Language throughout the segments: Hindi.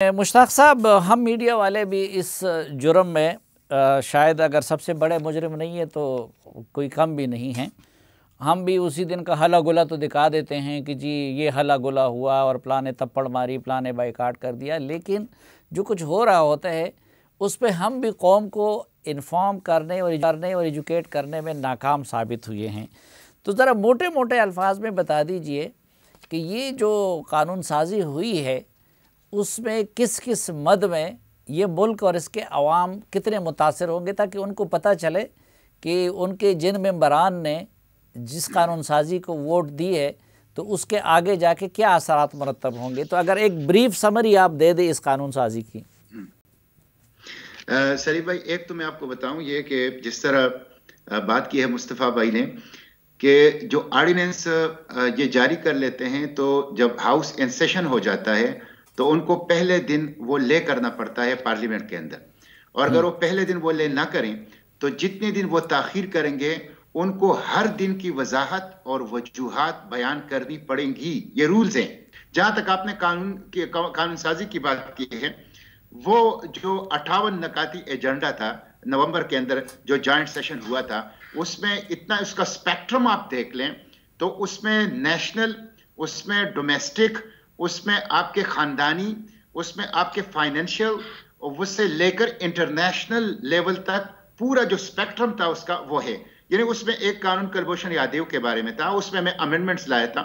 मुश्ताक साहब, हम मीडिया वाले भी इस जुर्म में शायद अगर सबसे बड़े मुजरिम नहीं है तो कोई कम भी नहीं हैं। हम भी उसी दिन का हला गुला तो दिखा देते हैं कि जी ये हला गुला हुआ और प्लान ने थप्पड़ मारी, प्लान ने बाइकाट कर दिया, लेकिन जो कुछ हो रहा होता है उस पर हम भी कौम को इन्फॉर्म करने और एजुकेट करने में नाकाम साबित हुए हैं। तो ज़रा मोटे मोटे अल्फाज में बता दीजिए कि ये जो कानून साजी हुई है उसमें किस किस मद में ये मुल्क और इसके अवाम कितने मुतासर होंगे, ताकि उनको पता चले कि उनके जिन मेंबरान ने जिस कानून साजी को वोट दी है तो उसके आगे जाके क्या असरात मुरतब होंगे। तो अगर एक ब्रीफ समरी आप दे दें इस कानून साजी की। सलीम भाई, एक तो मैं आपको बताऊं ये कि जिस तरह बात की है मुस्तफ़ा भाई ने कि जो ऑर्डिनेंस ये जारी कर लेते हैं तो जब हाउस इन सेशन हो जाता है तो उनको पहले दिन वो ले करना पड़ता है पार्लियामेंट के अंदर, और अगर वो पहले दिन वो ले ना करें तो जितने दिन वो ताखीर करेंगे उनको हर दिन की वजाहत और वजूहात बयान करनी पड़ेंगी। ये रूल्स हैं। जहां तक आपने कानून साजी की बात की है, वो जो 58 नकाती एजेंडा था नवंबर के अंदर जो जॉइंट सेशन हुआ था, उसमें इतना उसका स्पेक्ट्रम आप देख लें तो उसमें नेशनल, उसमें डोमेस्टिक, उसमें आपके खानदानी, उसमें आपके फाइनेंशियल, उससे लेकर इंटरनेशनल लेवल तक पूरा जो स्पेक्ट्रम था उसका वो है। यानी उसमें एक कानून कुलभूषण यादव के बारे में था, उसमें मैं अमेंडमेंट्स लाया था।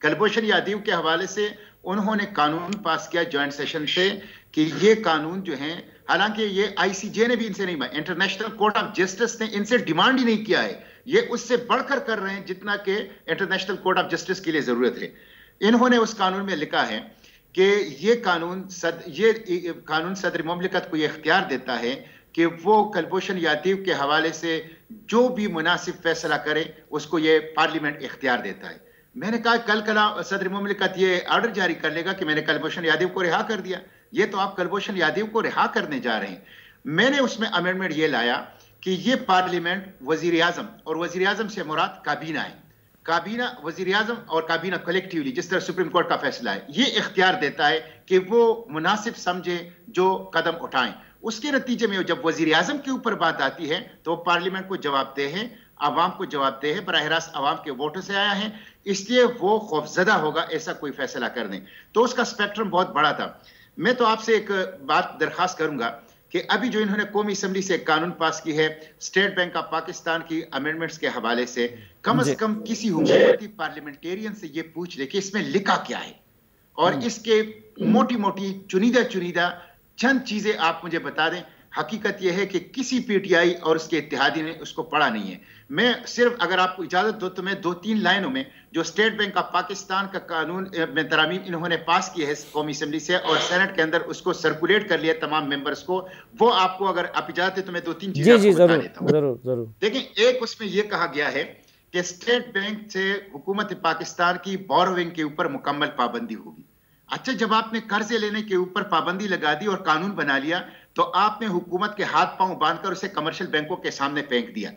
कुलभूषण यादव के हवाले से उन्होंने कानून पास किया जॉइंट सेशन से कि ये कानून जो है, हालांकि ये आईसीजे ने भी इनसे नहीं, इंटरनेशनल कोर्ट ऑफ जस्टिस ने इनसे डिमांड ही नहीं किया है, ये उससे बढ़कर कर रहे हैं जितना कि इंटरनेशनल कोर्ट ऑफ जस्टिस के लिए जरूरत है। इन्होंने उस कानून में लिखा है कि ये कानून सदर मुमलिकत को ये इख्तियार देता है कि वो कुलभूषण यादव के हवाले से जो भी मुनासिब फैसला करे उसको ये पार्लियामेंट इख्तियार देता है। मैंने कहा कल सदर मुमलिकत ये ऑर्डर जारी कर लेगा कि मैंने कुलभूषण यादव को रिहा कर दिया, ये तो आप कुलभूषण यादव को रिहा करने जा रहे हैं। मैंने उसमें अमेंडमेंट ये लाया कि ये पार्लियामेंट वजीर आजम, और वजीर आजम से मुराद काबीना है, काबीना वजीर आजम और काबीना कलेक्टिवली जिस तरह सुप्रीम कोर्ट का फैसला है, ये इख्तियार देता है कि वो मुनासिब समझे जो कदम उठाएं। उसके नतीजे में जब वजीर आजम के ऊपर बात आती है तो पार्लियामेंट को जवाबदेह है, आवाम को जवाबदेह है, बराह रास्त आवाम के वोटों से आया है, इसलिए वो खौफजदा होगा ऐसा कोई फैसला कर दें। तो उसका स्पेक्ट्रम बहुत बड़ा था। मैं तो आपसे एक बात दरखास्त करूंगा कि अभी जो इन्होंने कौमी असम्बली से एक कानून पास की है स्टेट बैंक ऑफ पाकिस्तान की अमेंडमेंट्स के हवाले से कम किसी हुकूमती पार्लियामेंटेरियन से ये पूछ ले कि इसमें लिखा क्या है, और इसके मोटी मोटी चुनीदा चंद चीजें आप मुझे बता दें। हकीकत यह है कि किसी पीटीआई और उसके इत्तेहादी ने उसको पढ़ा नहीं है। मैं सिर्फ अगर आपको इजाजत दो तो मैं 2-3 लाइनों में जो स्टेट बैंक ऑफ पाकिस्तान का कानून में तरामीम इन्होंने पास की है कौमी असेंबली से और सेनेट के अंदर उसको सर्कुलेट कर लिया तमाम मेंबर्स को, वो आपको अगर आप इजाजत है तो मैं 2-3 चीजें आपको बता देता हूं। जरूर। देखिए, एक उसमें यह कहा गया है कि स्टेट बैंक से हुकूमत पाकिस्तान की बोरोइंग के ऊपर मुकम्मल पाबंदी होगी। अच्छा, जब आपने कर्जे लेने के ऊपर पाबंदी लगा दी और कानून बना लिया तो आपने हुकूमत के हाथ पांव बांधकर उसे कमर्शियल बैंकों के सामने फेंक दिया।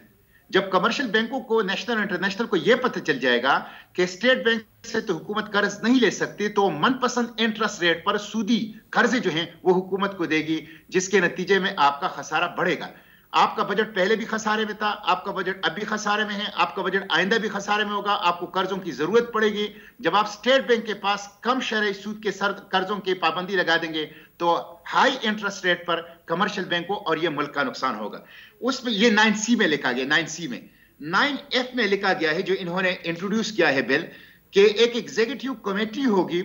जब कमर्शियल बैंकों को, नेशनल और इंटरनेशनल को यह पता चल जाएगा कि स्टेट बैंक से तो हुकूमत कर्ज नहीं ले सकती, तो मनपसंद इंटरेस्ट रेट पर सूदी कर्जे जो हैं वो हुकूमत को देगी, जिसके नतीजे में आपका खसारा बढ़ेगा। आपका बजट पहले भी खसारे में था, आपका बजट अब भी खसारे में है, आपका बजट आइंदा भी खसारे में होगा, आपको कर्जों की जरूरत पड़ेगी। जब आप स्टेट बैंक के पास कम शरई सूद के कर्जों की पाबंदी लगा देंगे तो हाई इंटरेस्ट रेट पर कमर्शियल बैंकों और ये मुल्क का नुकसान होगा। उसमें ये 9C में लिखा गया, 9C में 9F में लिखा गया है जो इन्होंने इंट्रोड्यूस किया है बिल, कि एक एग्जीक्यूटिव कमेटी होगी,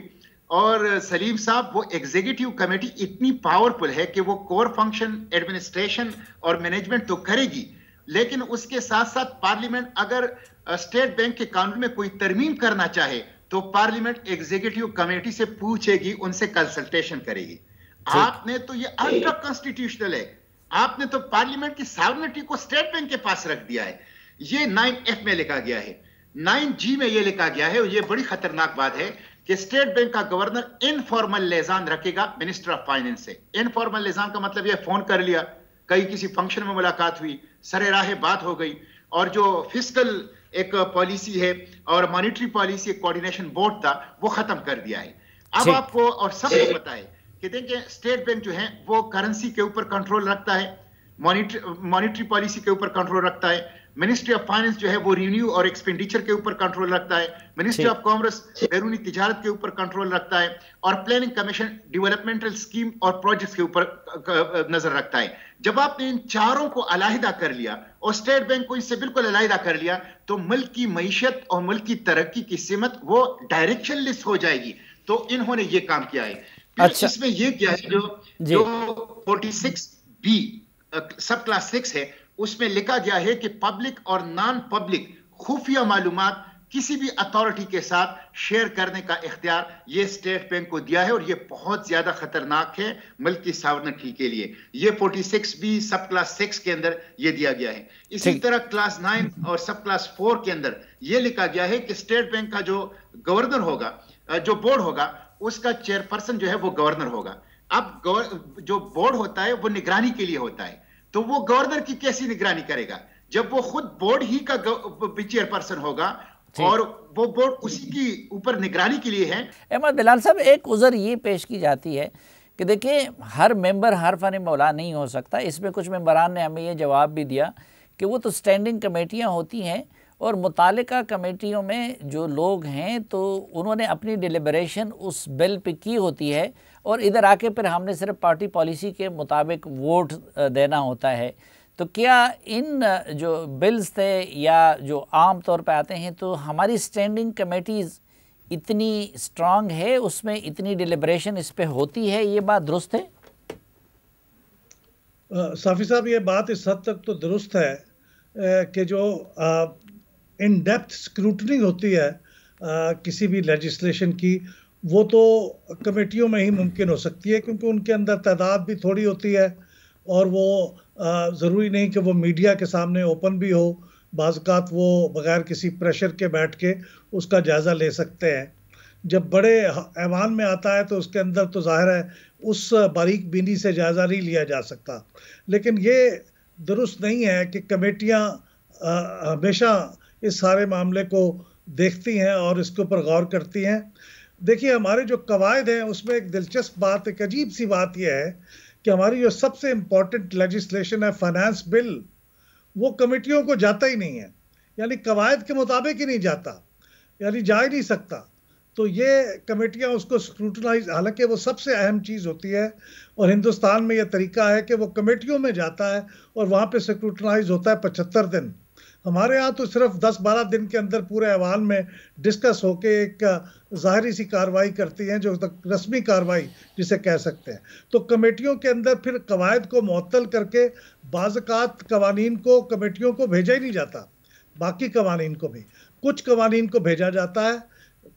और सलीम साहब वो एग्जीक्यूटिव कमेटी इतनी पावरफुल है कि वो कोर फंक्शन एडमिनिस्ट्रेशन और मैनेजमेंट तो करेगी, लेकिन उसके साथ साथ पार्लियामेंट अगर स्टेट बैंक के कानून में कोई तरमीम करना चाहे तो पार्लियामेंट एग्जीक्यूटिव कमेटी से पूछेगी, उनसे कंसल्टेशन करेगी। आपने तो ये अल्ट्रा कॉन्स्टिट्यूशनल है, आपने तो पार्लियामेंट की सॉवरेनिटी को स्टेट बैंक के पास रख दिया है। ये 9F में लिखा गया है। 9G में ये लिखा गया है, और ये बड़ी खतरनाक बात है कि स्टेट बैंक का गवर्नर इनफॉर्मल लिजान रखेगा मिनिस्टर ऑफ फाइनेंस से। इनफॉर्मल लिजान का मतलब ये फोन कर लिया, कहीं किसी फंक्शन में मुलाकात हुई, सरे राह बात हो गई, और जो फिस्कल एक पॉलिसी है और मॉनिटरी पॉलिसी एक कोऑर्डिनेशन बोर्ड था वो खत्म कर दिया है। अब आपको और सबको पता है कि देखिए स्टेट बैंक जो है वो करेंसी के ऊपर कंट्रोल रखता है, मॉनिटरी पॉलिसी के ऊपर कंट्रोल रखता है, मिनिस्ट्री ऑफ फाइनेंस जो है वो रिन्यू और एक्सपेंडिचर के ऊपर कंट्रोल रखता है, मिनिस्ट्री ऑफ कॉमर्स बैरूनी तिजारत के ऊपर कंट्रोल रखता है, और प्लानिंग कमीशन डेवलपमेंटल स्कीम और प्रोजेक्ट्स के ऊपर नजर रखता है। जब आपने इन चारों को अलहदा कर लिया और स्टेट बैंक को इससे बिल्कुल अलहदा कर लिया, तो मुल्क की मईशत और मुल्क की तरक्की की सिमत वो डायरेक्शनलेस हो जाएगी। तो इन्होंने ये काम किया है। अच्छा, इसमें ये किया है जो 46B सब क्लास 6 है, उसमें लिखा गया है कि पब्लिक और नॉन पब्लिक खुफिया मालूमात किसी भी अथॉरिटी के साथ शेयर करने का इख्तियार ये स्टेट बैंक को दिया है, और ये बहुत ज्यादा खतरनाक है मुल्क की सॉवरेनिटी के लिए। ये 46B सब क्लास 6 के अंदर ये दिया गया है। इसी तरह क्लास 9 और सब क्लास 4 के अंदर ये लिखा गया है कि स्टेट बैंक का जो गवर्नर होगा, जो बोर्ड होगा, उसका चेयरपर्सन जो है वो गवर्नर होगा। अब जो बोर्ड होता है वो निगरानी के लिए होता है, तो वो गवर्नर की कैसी निगरानी करेगा जब वो खुद बोर्ड ही का चेयरपर्सन होगा और वो बोर्ड उसी की ऊपर निगरानी के लिए है। अहमद बिलाल साहब, एक उज़र ये पेश की जाती है कि देखिए हर मेंबर हर फन मौला नहीं हो सकता। इसमें कुछ मेंबरान ने हमें ये जवाब भी दिया कि वो तो स्टैंडिंग कमेटियाँ होती हैं और मुतालिका कमेटियों में जो लोग हैं तो उन्होंने अपनी डिलिबरेशन उस बिल पे की होती है, और इधर आके फिर हमने सिर्फ पार्टी पॉलिसी के मुताबिक वोट देना होता है। तो क्या इन जो बिल्स थे या जो आम तौर पे आते हैं, तो हमारी स्टैंडिंग कमेटीज़ इतनी स्ट्रांग है, उसमें इतनी डिलिबरेशन इस पे होती है, ये बात दुरुस्त है? साफ़ी साहब, ये बात इस हद तक तो दुरुस्त है कि जो इन डेप्थ स्क्रूटनी होती है किसी भी लेजिस्लेशन की, वो तो कमेटियों में ही मुमकिन हो सकती है, क्योंकि उनके अंदर तादाद भी थोड़ी होती है और वो ज़रूरी नहीं कि वो मीडिया के सामने ओपन भी हो। बाज़-औक़ात वो बग़ैर किसी प्रेशर के बैठ के उसका जायज़ा ले सकते हैं। जब बड़े ऐवान में आता है तो उसके अंदर तो ज़ाहिर है उस बारीक बीनी से जायज़ा नहीं लिया जा सकता। लेकिन ये दुरुस्त नहीं है कि कमेटियाँ हमेशा इस सारे मामले को देखती हैं और इसके ऊपर गौर करती हैं। देखिए, हमारे जो कवायद हैं उसमें एक दिलचस्प बात, एक अजीब सी बात यह है कि हमारी जो सबसे इम्पोर्टेंट लेजिस्लेशन है फाइनेंस बिल, वो कमेटियों को जाता ही नहीं है, यानी कवायद के मुताबिक ही नहीं जाता, यानी जा ही नहीं सकता। तो ये कमेटियां उसको स्क्रूटनाइज, हालांकि वो सबसे अहम चीज़ होती है और हिंदुस्तान में यह तरीका है कि वो कमेटियों में जाता है और वहाँ पे स्क्रूटनाइज होता है 75 दिन। हमारे यहाँ तो सिर्फ 10-12 दिन के अंदर पूरे ऐवान में डिस्कस होके एक ज़ाहिरी सी कार्रवाई करती हैं, जो रस्मी कार्रवाई जिसे कह सकते हैं। तो कमेटियों के अंदर फिर कवायद को मुअत्तल करके बाज़-औक़ात कवानीन को कमेटियों को भेजा ही नहीं जाता, बाकी कवानीन को भी, कुछ कवानीन को भेजा जाता है,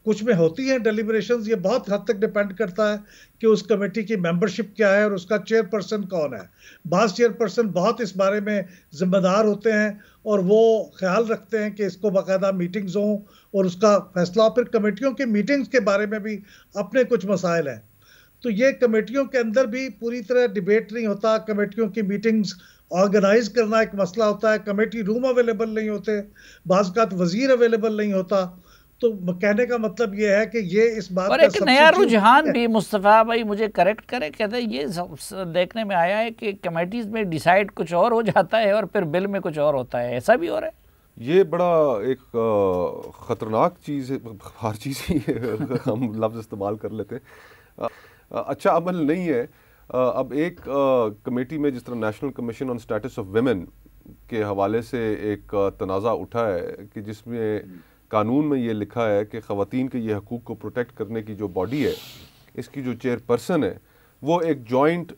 कुछ में होती हैं डेलिब्रेशंस। ये बहुत हद तक डिपेंड करता है कि उस कमेटी की मेंबरशिप क्या है और उसका चेयरपर्सन कौन है। बाज़ चेयरपर्सन बहुत इस बारे में जिम्मेदार होते हैं और वो ख्याल रखते हैं कि इसको बाकायदा मीटिंग्स हों और उसका फैसला। फिर कमेटियों की मीटिंग्स के बारे में भी अपने कुछ मसाइल हैं, तो ये कमेटियों के अंदर भी पूरी तरह डिबेट नहीं होता। कमेटियों की मीटिंग्स ऑर्गेनाइज करना एक मसला होता है, कमेटी रूम अवेलेबल नहीं होते, बाज़ औक़ात वज़ीर अवेलेबल नहीं होता। तो कहने का मतलब ये है कि ये इस बात और एक नया रुझान भी, मुस्तफ़ा भाई मुझे करेक्ट करें, कहते हैं ये देखने में आया है कि कमेटीज़ में डिसाइड कुछ और हो जाता है और फिर बिल में कुछ और होता है, ऐसा भी हो रहा है। ये बड़ा एक ख़तरनाक चीज़ है, हर चीज़ ही हम लफ्ज़ इस्तेमाल कर लेते हैं, अच्छा अमल नहीं है। अब एक कमेटी में जिस तरह national commission on status of women के हवाले से एक तनाज़ा उठा है कि जिसमें कानून में ये लिखा है कि ख़वातीन के ये हकूक़ को प्रोटेक्ट करने की जो बॉडी है, इसकी जो चेयरपर्सन है वो एक जॉइंट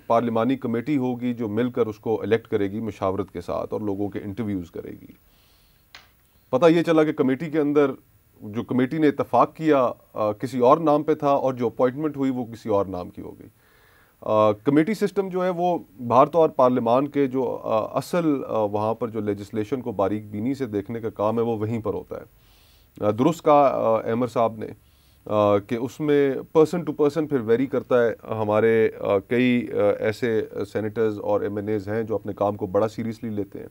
पार्लिमानी कमेटी होगी जो मिलकर उसको इलेक्ट करेगी मशावरत के साथ और लोगों के इंटरव्यूज़ करेगी। पता ये चला कि कमेटी के अंदर जो कमेटी ने इत्तफाक किया किसी और नाम पे था और जो अपॉइंटमेंट हुई वो किसी और नाम की हो गई। कमेटी सिस्टम जो है वो भारत और पार्लियामान के जो असल वहाँ पर जो लेजिस्लेशन को बारीक बीनी से देखने का काम है वो वहीं पर होता है। दुरुस्त का अहमद साहब ने कि उसमें पर्सन टू पर्सन फिर वेरी करता है। हमारे कई ऐसे सेनेटर्स और MNAs हैं जो अपने काम को बड़ा सीरियसली लेते हैं,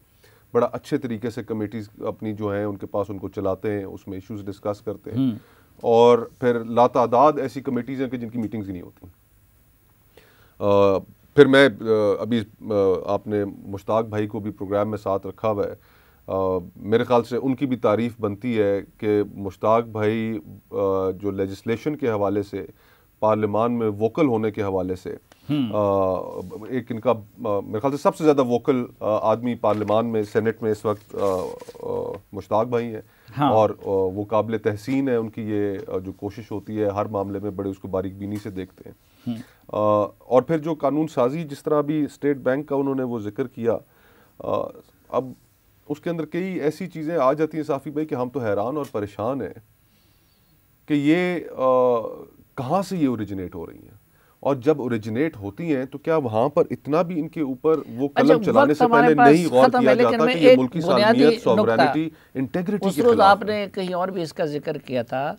बड़ा अच्छे तरीके से कमेटीज़ अपनी जो हैं उनके पास उनको चलाते हैं, उसमें इश्यूज़ डिस्कस करते हैं, और फिर लातादाद ऐसी कमेटीज़ हैं कि जिनकी मीटिंग्स ही नहीं होती। फिर मैं अभी आपने मुश्ताक भाई को भी प्रोग्राम में साथ रखा हुआ है, मेरे ख्याल से उनकी भी तारीफ़ बनती है कि मुश्ताक भाई जो लेजिस्लेशन के हवाले से, पार्लियामान में वोकल होने के हवाले से, एक इनका मेरे ख्याल से सबसे ज़्यादा वोकल आदमी पार्लियामान में, सेनेट में इस वक्त मुश्ताक भाई हैं। हाँ। और वो काबिल तहसीन है उनकी ये जो कोशिश होती है, हर मामले में बड़े उसको बारीक बीनी से देखते हैं। और फिर जो कानून साजी, जिस तरह अभी स्टेट बैंक का उन्होंने वो जिक्र किया, अब उसके अंदर कई ऐसी चीज़ें आ जाती हैं साफ़ी भाई कि हम तो हैरान और परेशान हैं कि ये कहाँ से ये ओरिजिनेट हो रही हैं, और जब ओरिजिनेट होती हैं तो क्या वहाँ पर इतना भी इनके ऊपर वो कलम चलाने से पहले नहीं गौर किया जाता कि ये मुल्क की सालमियत, सॉवरेनिटी, इंटेग्रिटी के खिलाफ है। आपने कहीं और भी इसका जिक्र किया था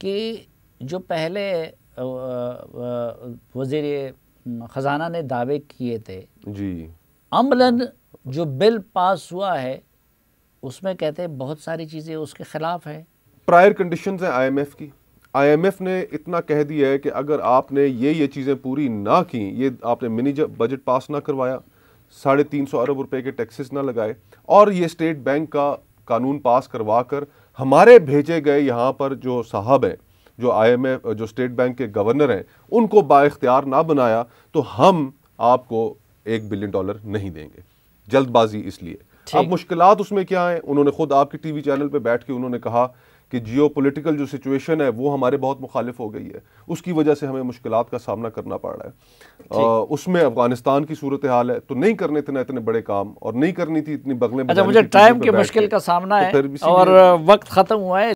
कि जो पहले वज़ीर ख़जाना ने दावे किए थे जी, अमलन जो बिल पास हुआ है उसमें कहते हैं बहुत सारी चीज़ें उसके ख़िलाफ़ है। प्रायर कंडीशंस हैं IMF की। IMF ने इतना कह दिया है कि अगर आपने ये चीज़ें पूरी ना की, ये आपने मिनी बजट पास ना करवाया, 350 अरब रुपए के टैक्सेस ना लगाए, और ये स्टेट बैंक का कानून पास करवा कर हमारे भेजे गए यहाँ पर जो साहब हैं, जो IMF जो स्टेट बैंक के गवर्नर हैं, उनको बाइख्तियार ना बनाया, तो हम आपको $1 बिलियन नहीं देंगे। जल्दबाजी इसलिए। अब मुश्किलात उसमें क्या है, उन्होंने खुद आपके टीवी चैनल पे बैठ के उन्होंने कहा कि जियोपॉलिटिकल जो सिचुएशन है वो हमारे बहुत मुखालिफ हो गई है, उसकी वजह से हमें मुश्किलात का सामना करना पड़ रहा है। उसमें अफगानिस्तान की सूरत हाल है, तो नहीं करने थे इतने बड़े काम, और नहीं करनी थी इतनी बगलें। अच्छा, मुझे टाइम की मुश्किल का सामना है और वक्त ख़त्म हुआ है।